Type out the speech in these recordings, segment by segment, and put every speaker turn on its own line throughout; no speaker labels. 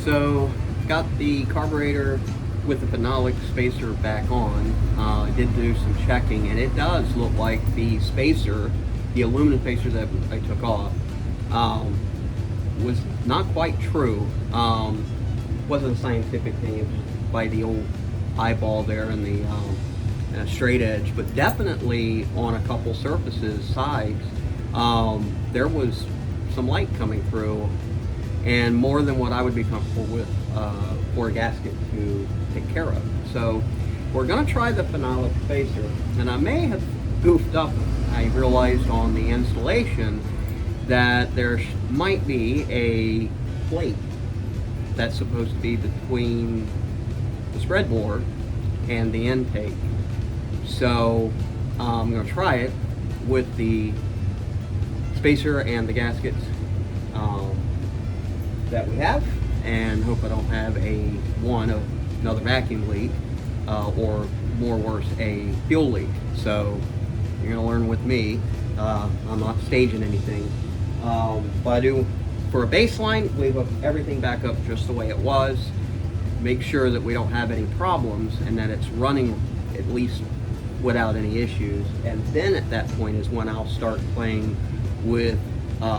So got the carburetor with the phenolic spacer back on. I did do some checking, and it does look like the spacer, the aluminum spacer that I took off, was not quite true. Wasn't a scientific thing. It was by the old eyeball there and the straight edge, but definitely on a couple surfaces, sides, there was some light coming through, and more than what I would be comfortable with for a gasket to take care of. So we're going to try the phenolic spacer, and I may have goofed up. I realized on the installation that there might be a plate that's supposed to be between the spreadboard and the intake. So I'm going to try it with the spacer and the gaskets that we have, and hope I don't have another vacuum leak, or more worse, a fuel leak. So you're going to learn with me. I'm not staging anything, but I do, for a baseline, leave everything back up just the way it was, make sure that we don't have any problems and that it's running at least without any issues. And then at that point is when I'll start playing with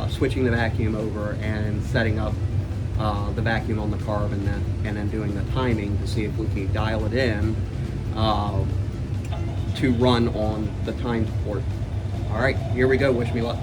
switching the vacuum over and setting up the vacuum on the carb, and then doing the timing to see if we can dial it in to run on the timed port. All right, here we go. Wish me luck.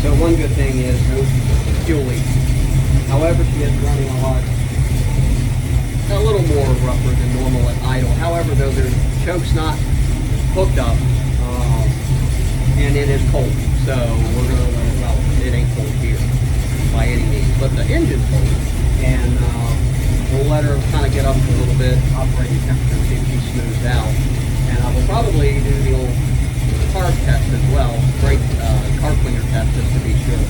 So one good thing is no fuel leak. However, she is running a little more rougher than normal at idle. However, though, the choke's not hooked up, and it is cold. So we're going to, well, it ain't cold here by any means, but the engine's cold. And we'll let her kind of get up a little bit, operating temperature, see if she smooths out. And I will probably do the old carb test as well, brake car cleaner test, just to be sure.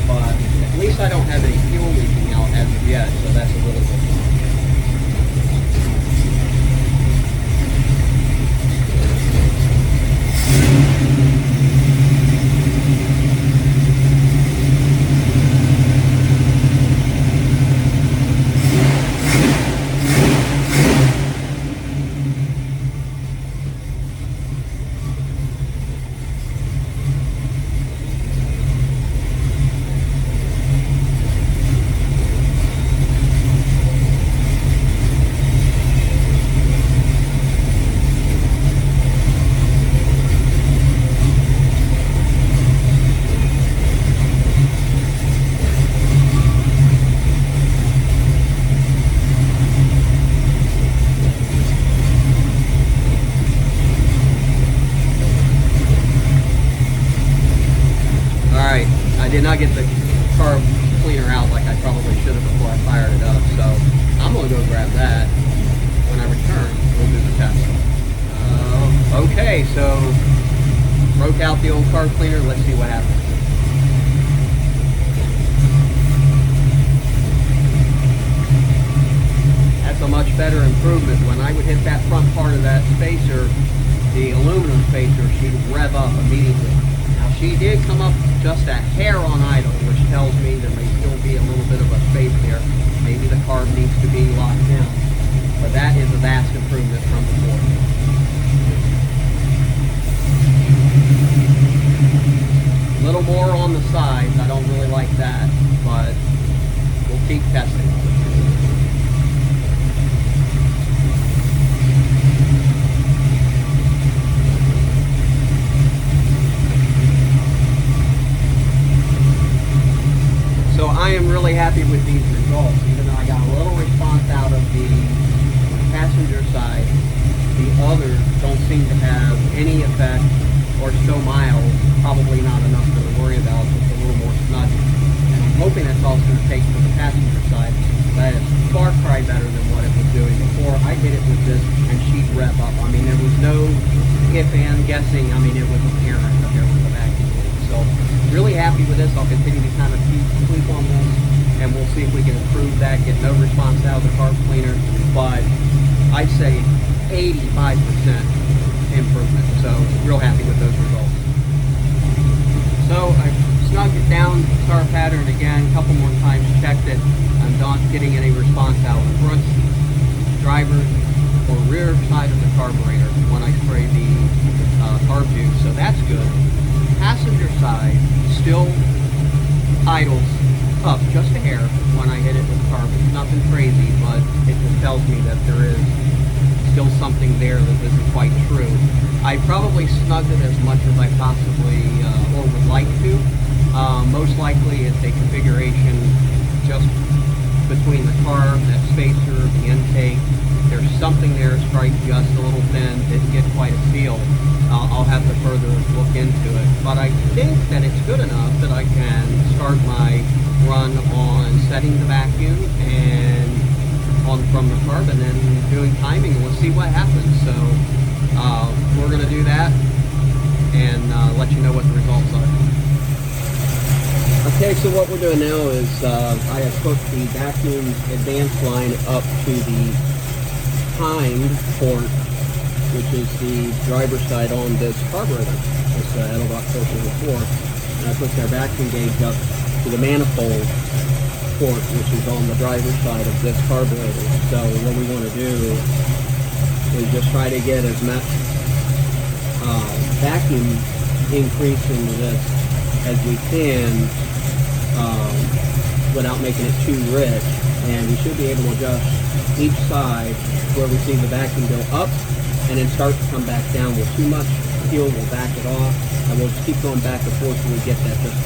But at least I don't have any fuel leaking out as of yet, so that's a really good sign. I did not get the carb cleaner out like I probably should have before I fired it up, so I'm going to go grab that. When I return, we'll do the test. Okay, so broke out the old carb cleaner. Let's see what happens. better improvement. When I would hit that front part of that spacer, the aluminum spacer, she'd rev up immediately. Now she did come up just a hair on idle, which tells me there may still be a little bit of a space there. Maybe the carb needs to be locked down. But that is a vast improvement from before. A little more on the sides. I don't really like that, but we'll keep testing. So I am really happy with these results, even though I got a little response out of the passenger side. The others don't seem to have any effect or so mild, probably not enough to worry about, just a little more snuggy. And I'm hoping that's also going to take for the passenger side. That is far cry better than what it was doing before. I hit it with this and she'd rev up. I mean, there was no if and guessing. I mean, it was apparent that there was a vacuum leak. So really happy with this. I'll continue to kind of tweak on this, and we'll see if we can improve that, get no response out of the carb cleaner. But I'd say 85% improvement. So real happy with those results. So I snugged it down, star pattern again, a couple more times, checked it. I'm not getting any response out of the front, driver, or rear side of the carburetor when I spray the carb juice. So that's good. Passenger side still idles up just a hair when I hit it with carb. It's nothing crazy, but it just tells me that there is still something there that isn't quite true. I probably snugged it as much as I possibly or would like to. Most likely it's a configuration just between the carb, that spacer, the intake. There's something there striped just a little thin, didn't get quite a feel. I'll have to further look into it. But I think that it's good enough that I can start my run on setting the vacuum and from the carb and then doing timing, and we'll see what happens. So we're going to do that and let you know what the results are. Okay, so what we're doing now is I have hooked the vacuum advanced line up to the timed port, which is the driver's side on this carburetor, this Edelbrock filter before. And I put their vacuum gauge up to the manifold port, which is on the driver's side of this carburetor. So what we want to do is just try to get as much vacuum increase into this as we can without making it too rich. And we should be able to adjust each side where we see the vacuum go up and then start to come back down. With too much fuel, we'll back it off, and we'll just keep going back and forth till we get that just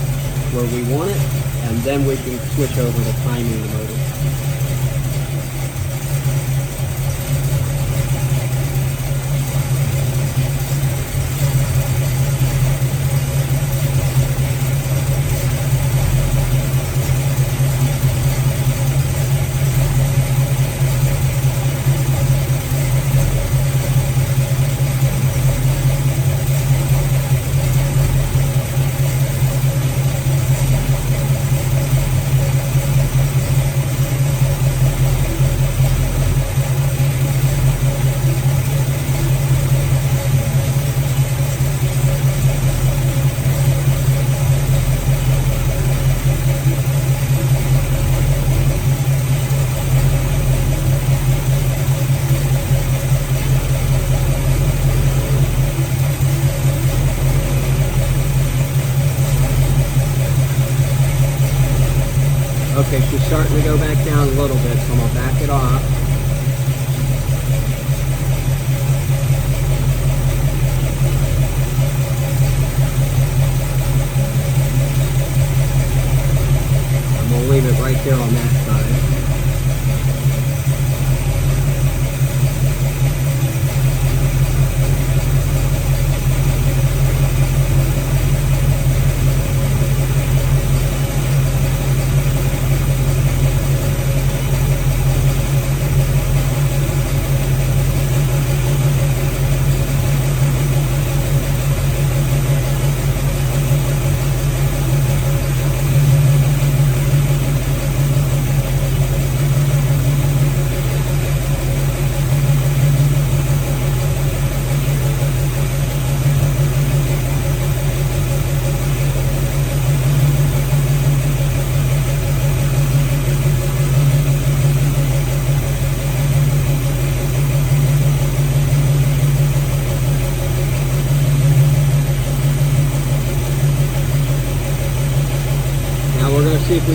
where we want it, and then we can switch over to timing the motor. Okay, she's starting to go back down a little bit, so I'm going to back it off. I'm going to leave it right there on that side.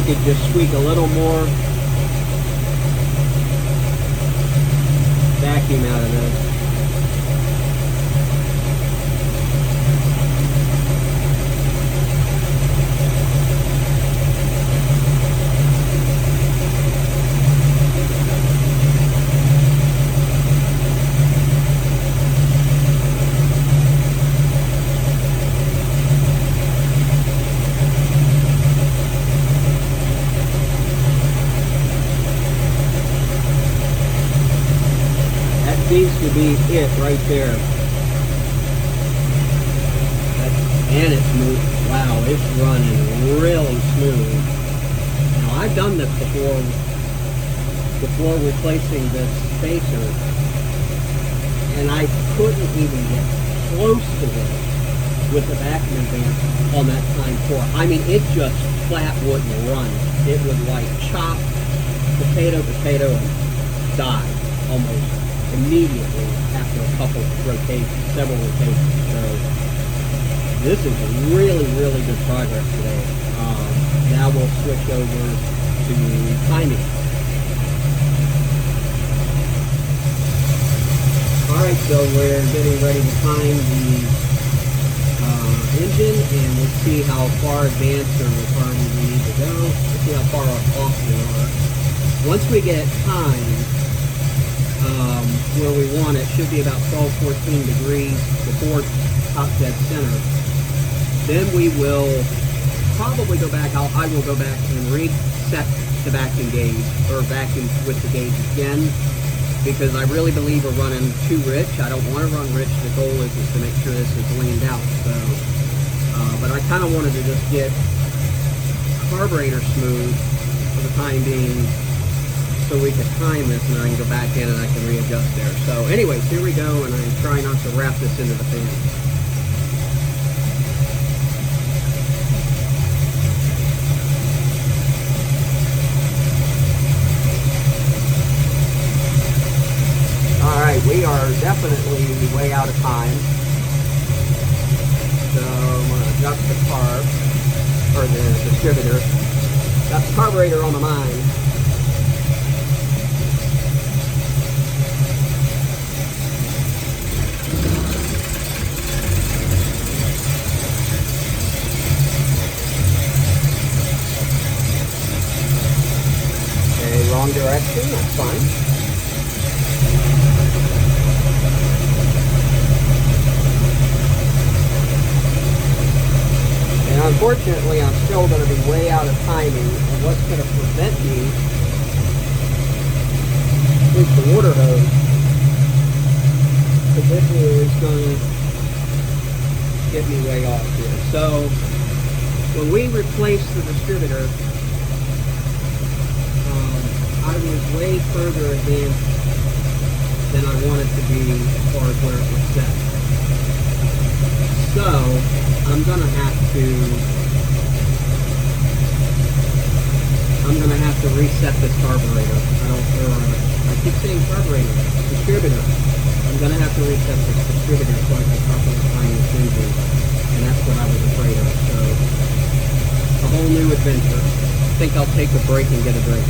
could just squeak a little more vacuum out of this. Seems to be it right there. And it's smooth. Wow, it's running really smooth. Now I've done this before replacing this spacer, and I couldn't even get close to this with the vacuum advance on that time 4. I mean, it just flat wouldn't run. It would like chop potato and die almost immediately after a couple rotations, several rotations. So this is really, really good progress today. Now we'll switch over to timing. Alright, so we're getting ready to time the engine, and we'll see how far advanced or far we need to go. We'll see how far off we are. Once we get it timed, where we want it, should be about 12-14 degrees before top dead center. Then we will probably go back. I will go back and reset the vacuum gauge, or vacuum with the gauge again, because I really believe we're running too rich. I don't want to run rich. The goal is to make sure this is leaned out. So, but I kind of wanted to just get carburetor smooth for the time being, so we can time this, and I can go back in and I can readjust there. So anyways, here we go, and I'm trying not to wrap this into the fan. Alright, we are definitely way out of time. So I'm going to adjust the carb, or the distributor. Got the carburetor on the mind. Wrong direction, that's fine. And unfortunately, I'm still going to be way out of timing, and what's going to prevent me is the water hose. Because this is going to get me way off here. So, when we replace the distributor, I was way further advanced than I wanted to be as far as where it was set. So, I'm gonna have to reset this carburetor. I keep saying carburetor, distributor. I'm gonna have to reset this distributor so I can properly time this engine, and that's what I was afraid of. So, a whole new adventure. I think I'll take a break and get a drink.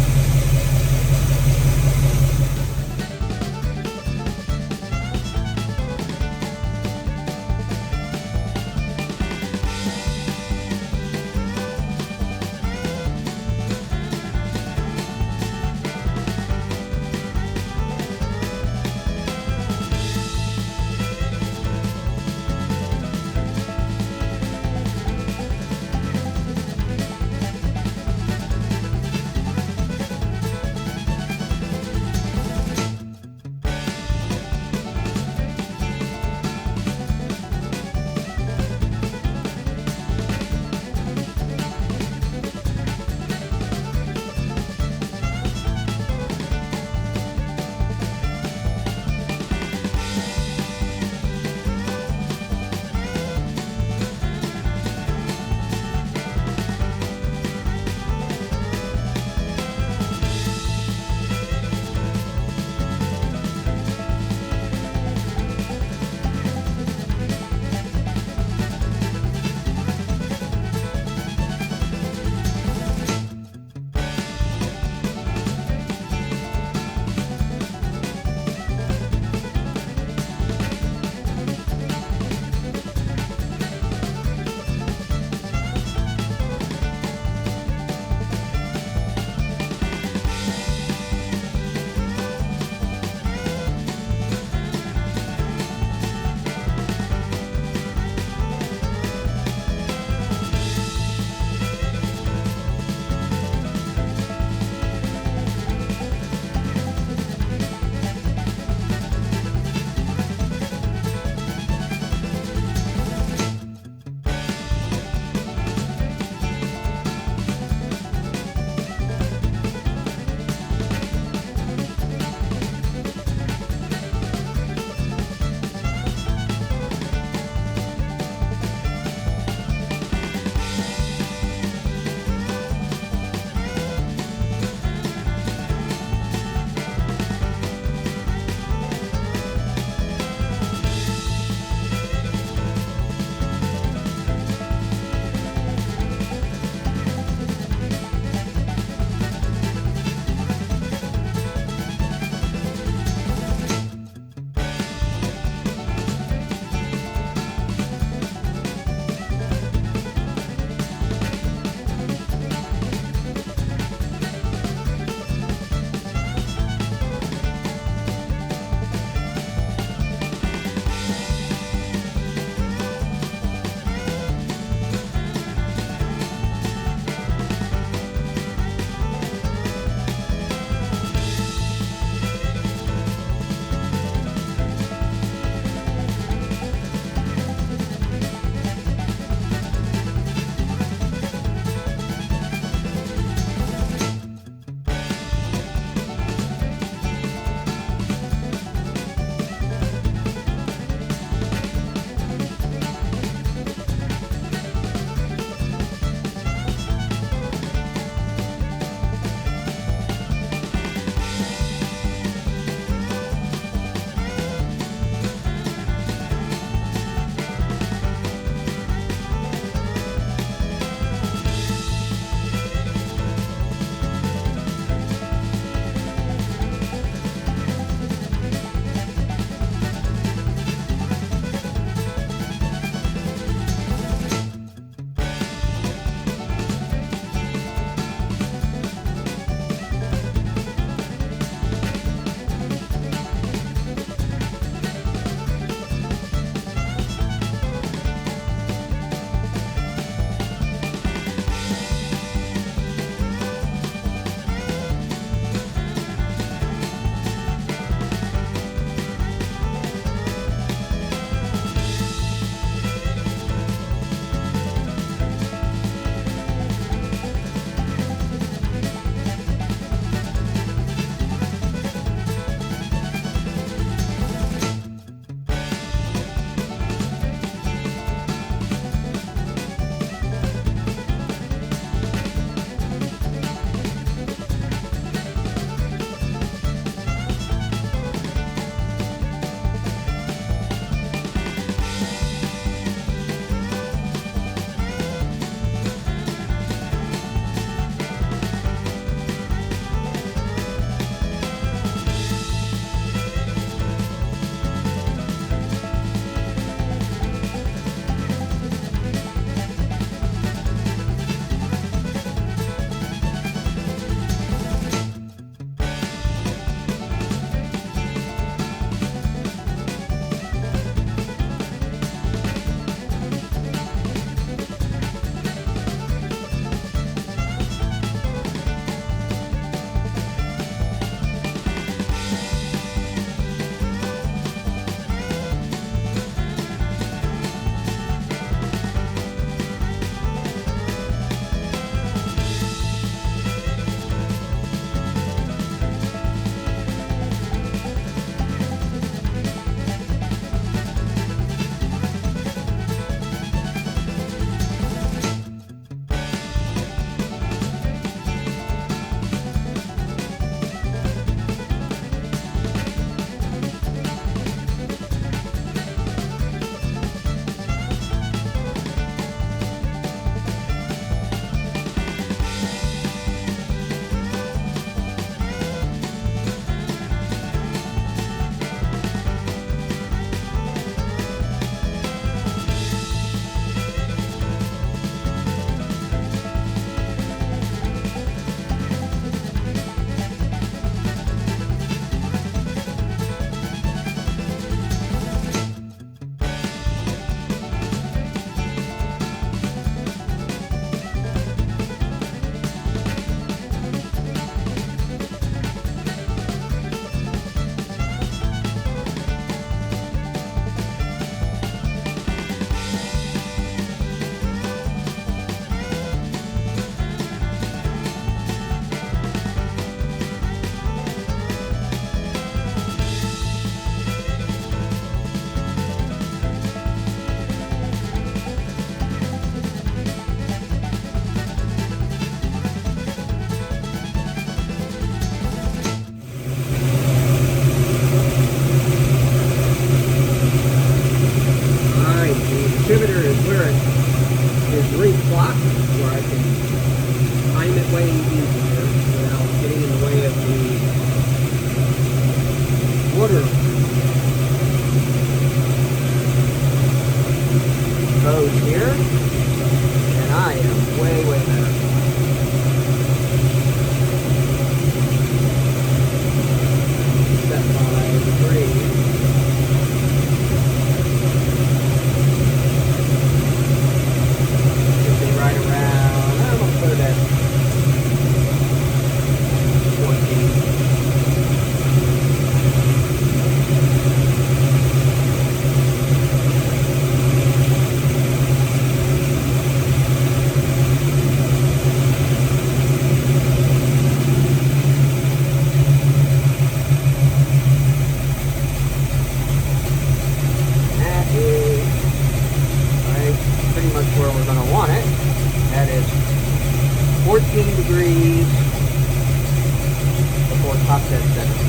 about 10 seconds.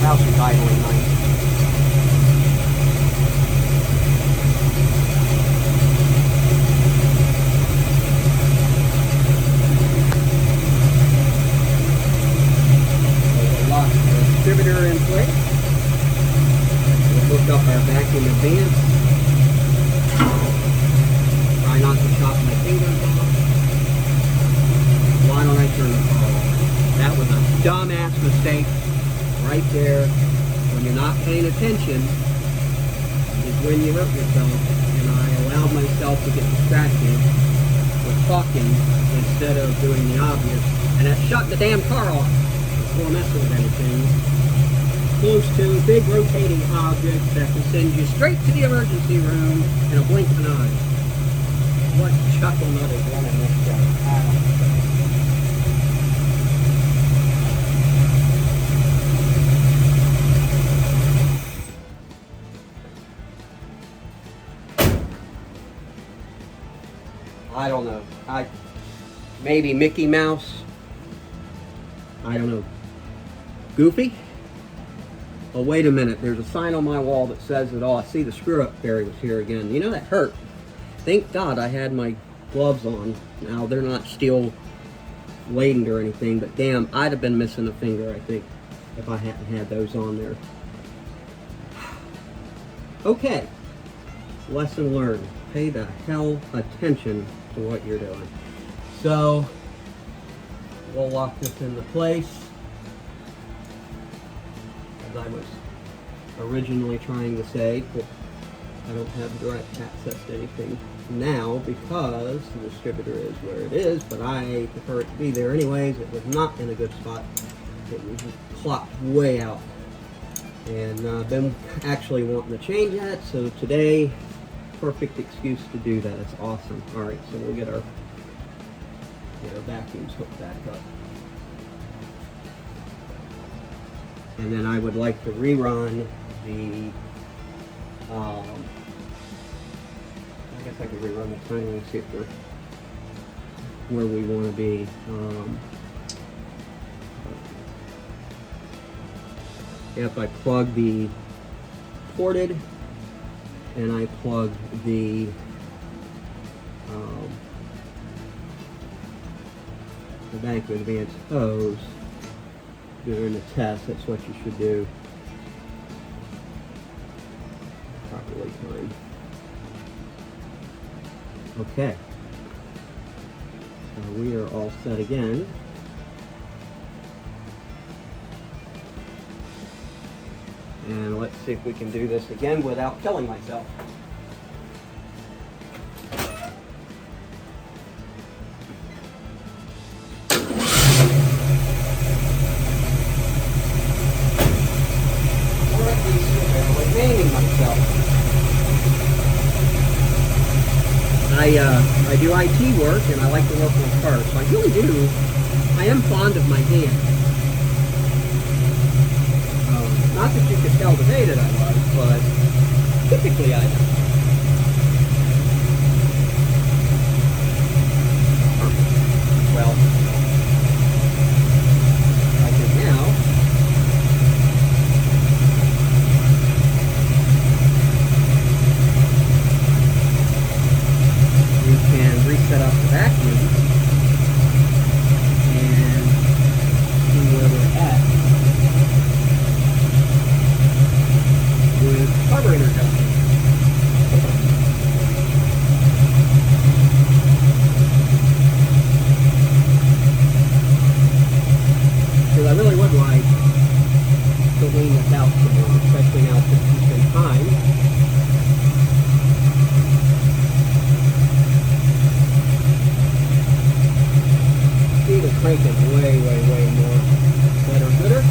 House is idling nice. Lock the distributor in place. We'll hook up our vacuum advance. Try not to chop my fingers off. Why don't I turn the car off? That was a dumbass mistake right there. When you're not paying attention is when you hurt yourself, and I allowed myself to get distracted with talking instead of doing the obvious, and that shut the damn car off before messing with anything. Close to big rotating objects that can send you straight to the emergency room in a blink of an eye. What chuckle nut is running this guy? I don't know. I don't know. Maybe Mickey Mouse. I don't know. Goofy? Oh, wait a minute. There's a sign on my wall that says it all. I see the screw-up fairy was here again. You know, that hurt. Thank God I had my gloves on. Now, they're not steel ladened or anything, but damn, I'd have been missing a finger, I think, if I hadn't had those on there. Okay. Lesson learned. Pay the hell attention to what you're doing. So, we'll lock this into place. As I was originally trying to say, but I don't have direct access to anything now because the distributor is where it is, but I prefer it to be there anyways. It was not in a good spot. It was clocked way out. And I've been actually wanting to change that, so today, perfect excuse to do that. It's awesome. Alright, so we'll get our vacuums hooked back up. And then I would like to rerun the, I guess I could rerun the timing and see if we're where we want to be. If I plug the ported and I plug the vacuum advance hose during the test, that's what you should do. Properly timed. Okay. So we are all set again. And let's see if we can do this again without killing myself. I do IT work and I like to work on cars, so I really do. I am fond of my hands. Not that you could tell today that I was, but typically I am. Well, I can now we can reset up the vacuum and see where we're at with carburetor adjustment. Because I really would like to lean this out some more, especially now since it's been time. Speed is cranking way more better, gooder.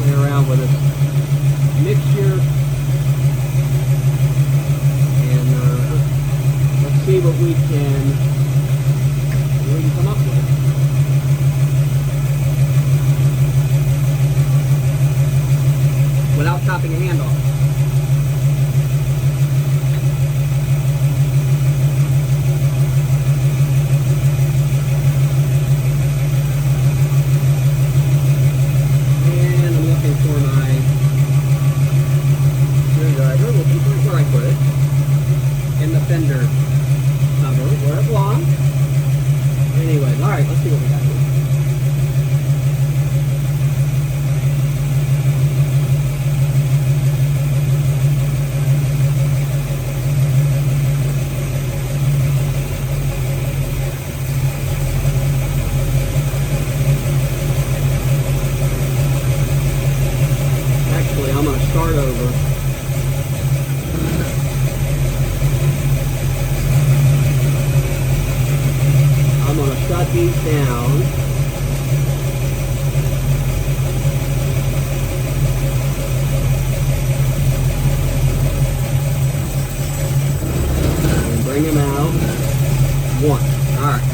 Play around with this mixture. we can come up with. Without chopping a hand off. And I'm looking for my screwdriver, looking for where I put it. In the fender cover, where it belongs. Anyway, alright, let's see what we got here. Actually, I'm going to start over. I'm going to shut these down. And bring them out. One. Alright.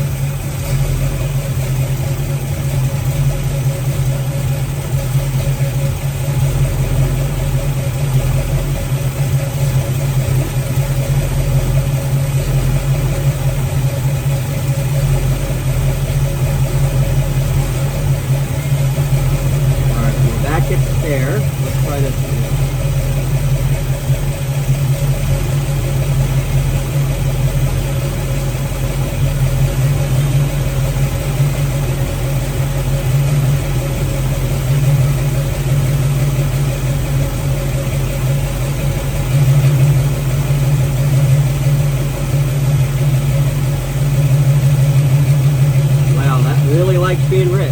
It's there. Let's try this again. Wow, that really likes being rich.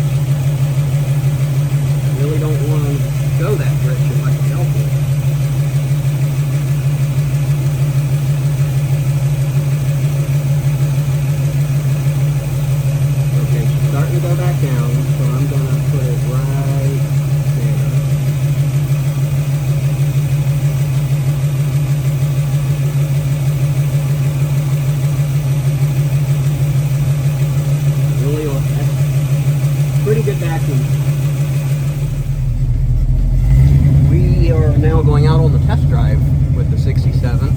Really don't want to go that rich if I can help it. Okay, she's starting to go back down, so I'm going to put it right there. Really, that's pretty good vacuum. We are now going out on the test drive with the 67.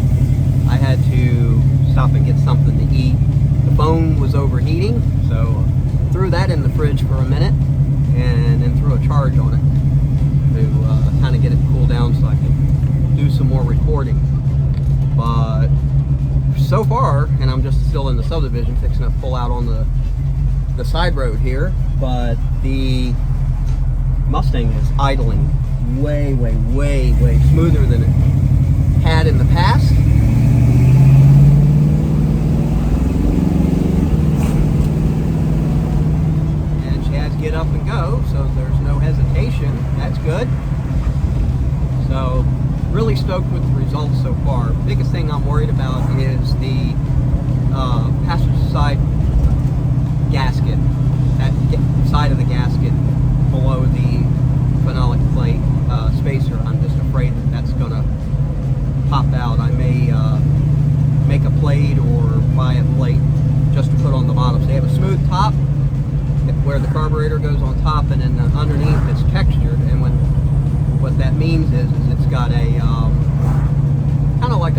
I had to stop and get something to eat. The phone was overheating, so threw that in the fridge for a minute and then threw a charge on it to kind of get it to cool down so I can do some more recording. But so far, and I'm just still in the subdivision fixing to pull out on the side road here, but the Mustang is idling way smoother than it had in the past. And she has get up and go, so there's no hesitation. That's good. So really stoked with the results so far. Biggest thing I'm worried about is the passenger side gasket, that side of the gasket below the phenolic plate spacer. I'm just afraid that that's going to pop out. I may make a plate or buy a plate just to put on the bottom. So they have a smooth top where the carburetor goes on top, and then underneath it's textured. And what that means is it's got a kind of like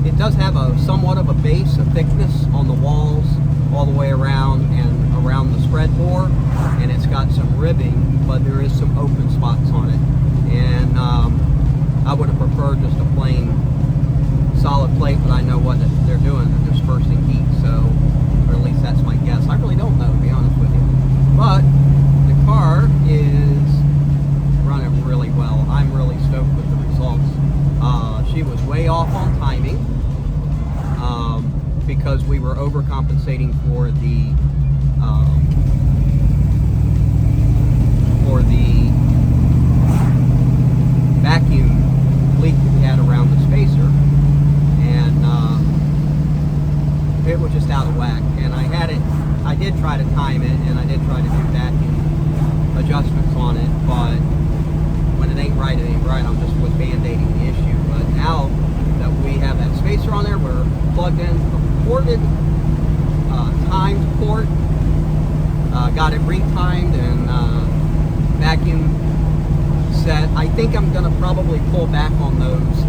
it does have a somewhat of a base, a thickness on the walls all the way around and around the spread bore, and it's got some ribbing, but there is some open spots on it. And I would have preferred just a plain solid plate, but I know what they're doing. They're dispersing heat, so, or at least that's my guess. I really don't know, to be honest with you. But the car is running really well. I'm really stoked with the results. She was way off on timing because we were overcompensating for the vacuum leak that we had around the spacer, and it was just out of whack. And I did try to time it, and I did try to do vacuum adjustments on it, but when it ain't right, it ain't right. I'm just with band-aiding the issue. But now that we have that spacer on there, we're plugged in, the port is started. Timed port. Got it ring timed and vacuum set. I think I'm going to probably pull back on those